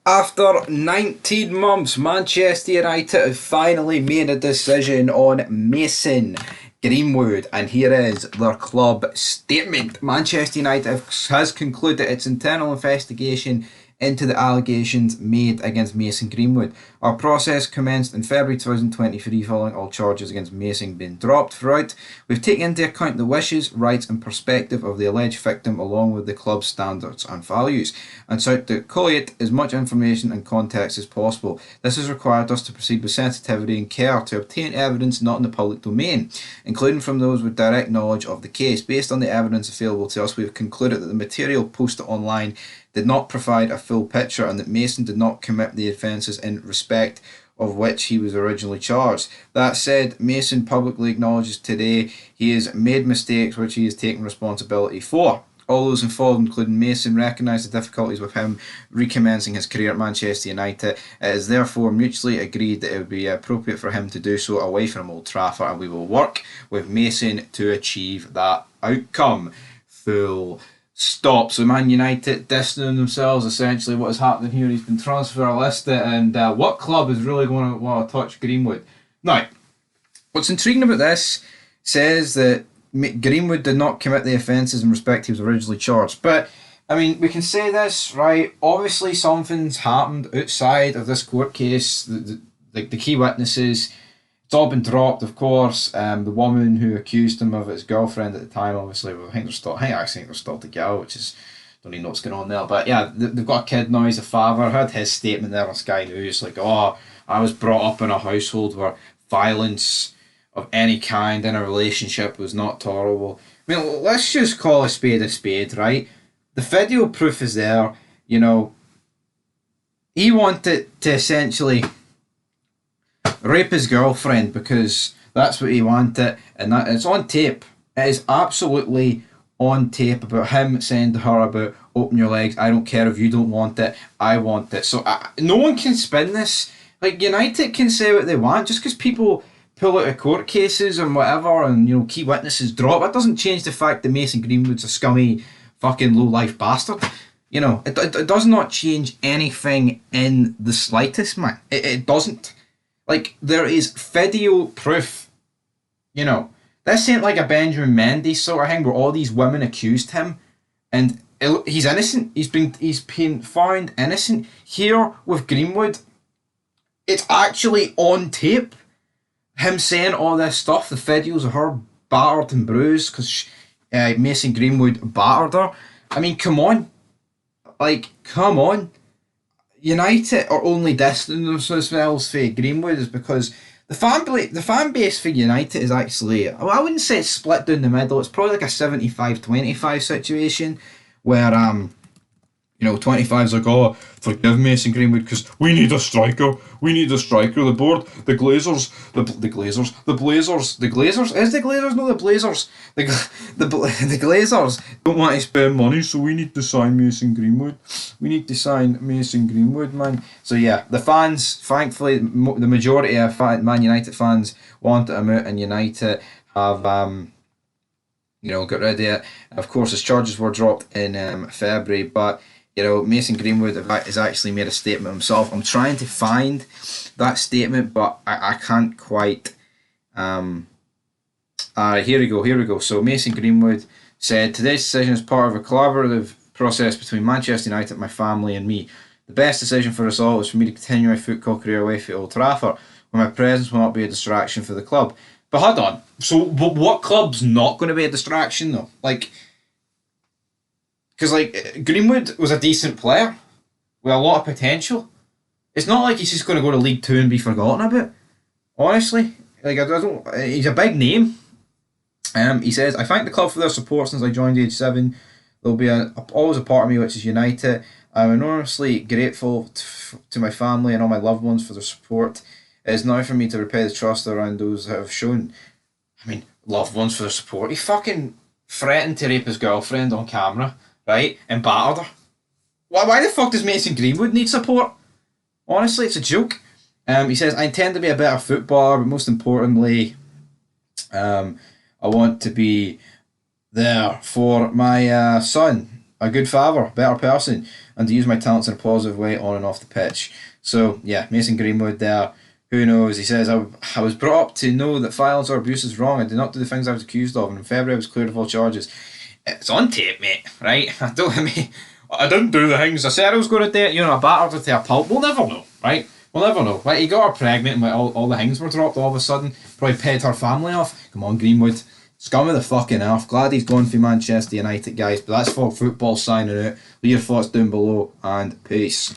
After 19 months, Manchester United have finally made a decision on Mason Greenwood, and here is their club statement. Manchester United has concluded its internal investigation into the allegations made against Mason Greenwood. Our process commenced in February 2023 following all charges against Mason being dropped. Throughout, we've taken into account the wishes, rights and perspective of the alleged victim along with the club's standards and values, and sought to collate as much information and context as possible. This has required us to proceed with sensitivity and care to obtain evidence not in the public domain, including from those with direct knowledge of the case. Based on the evidence available to us, we have concluded that the material posted online did not provide a full picture and that Mason did not commit the offences in respect of which he was originally charged. That said, Mason publicly acknowledges today he has made mistakes which he has taken responsibility for. All those involved, including Mason, recognise the difficulties with him recommencing his career at Manchester United. It is therefore mutually agreed that it would be appropriate for him to do so away from Old Trafford, and we will work with Mason to achieve that outcome. Full stop. So Man United distancing themselves. Essentially what is happening here, he's been transfer listed, and what club is really going to want to touch Greenwood? Now, what's intriguing about this says that Greenwood did not commit the offences in respect he was originally charged. But, I mean, we can say this, right? Obviously something's happened outside of this court case. The key witnesses, it's all been dropped, of course. The woman who accused him of his girlfriend at the time, obviously, well, I actually think they're still together, which is, don't even know what's going on there. But yeah, they've got a kid now, he's a father. I heard his statement there on Sky News, like, oh, I was brought up in a household where violence of any kind in a relationship was not tolerable. I mean, let's just call a spade, right? The video proof is there, you know. He wanted to essentially rape his girlfriend because that's what he wanted, and that it's on tape. It is absolutely on tape about him saying to her about open your legs, I don't care if you don't want it, I want it. So no one can spin this. Like, United can say what they want just because people pull out of court cases and whatever, and you know, key witnesses drop. It doesn't change the fact that Mason Greenwood's a scummy fucking low life bastard. You know, it does not change anything in the slightest, man. It doesn't. Like, there is video proof. You know, this ain't like a Benjamin Mendes sort of thing where all these women accused him and he's innocent. He's been found innocent. Here with Greenwood, it's actually on tape. Him saying all this stuff, the videos of her battered and bruised because Mason Greenwood battered her. I mean, come on. Like, come on. United are only distancing themselves for Greenwood is because the fan base for United is actually, well, I wouldn't say it's split down the middle. It's probably like a 75-25 situation where 25's like, oh, forgive Mason Greenwood because we need a striker. We need a striker. The board, the Blazers, no, the Glazers, the Glazers don't want to spend money, so we need to sign Mason Greenwood. Man. So yeah, the fans, thankfully, the majority of Man United fans wanted him out, and United have got rid of it. Of course, his charges were dropped in February, but Mason Greenwood has actually made a statement himself. I'm trying to find that statement, but I can't quite. Here we go. So Mason Greenwood said, today's decision is part of a collaborative process between Manchester United, my family and me. The best decision for us all is for me to continue my football career away from Old Trafford, where my presence will not be a distraction for the club. But hold on. So what club's not going to be a distraction though? Because Greenwood was a decent player with a lot of potential. It's not like he's just going to go to League Two and be forgotten about. Honestly, I don't. He's a big name. He says, I thank the club for their support since I joined age 7. There'll be always a part of me which is United. I'm enormously grateful to my family and all my loved ones for their support. It is now for me to repay the trust around those that have shown. I mean, loved ones for their support. He fucking threatened to rape his girlfriend on camera. Right? And battered her. Why the fuck does Mason Greenwood need support? Honestly, it's a joke. He says, I intend to be a better footballer, but most importantly, I want to be there for my son. a good father, better person, and to use my talents in a positive way on and off the pitch. So yeah, Mason Greenwood there. Who knows? He says, I was brought up to know that violence or abuse is wrong. I did not do the things I was accused of, and in February I was cleared of all charges. It's on tape, mate, right? I didn't do the things I said I was going to do. You know, I battered her to a pulp. We'll never know, right? We'll never know. Right, he got her pregnant and all the things were dropped all of a sudden. Probably paid her family off. Come on, Greenwood. Scum of the fucking earth. Glad he's gone for Manchester United, guys. But that's for football signing out. Leave your thoughts down below and peace.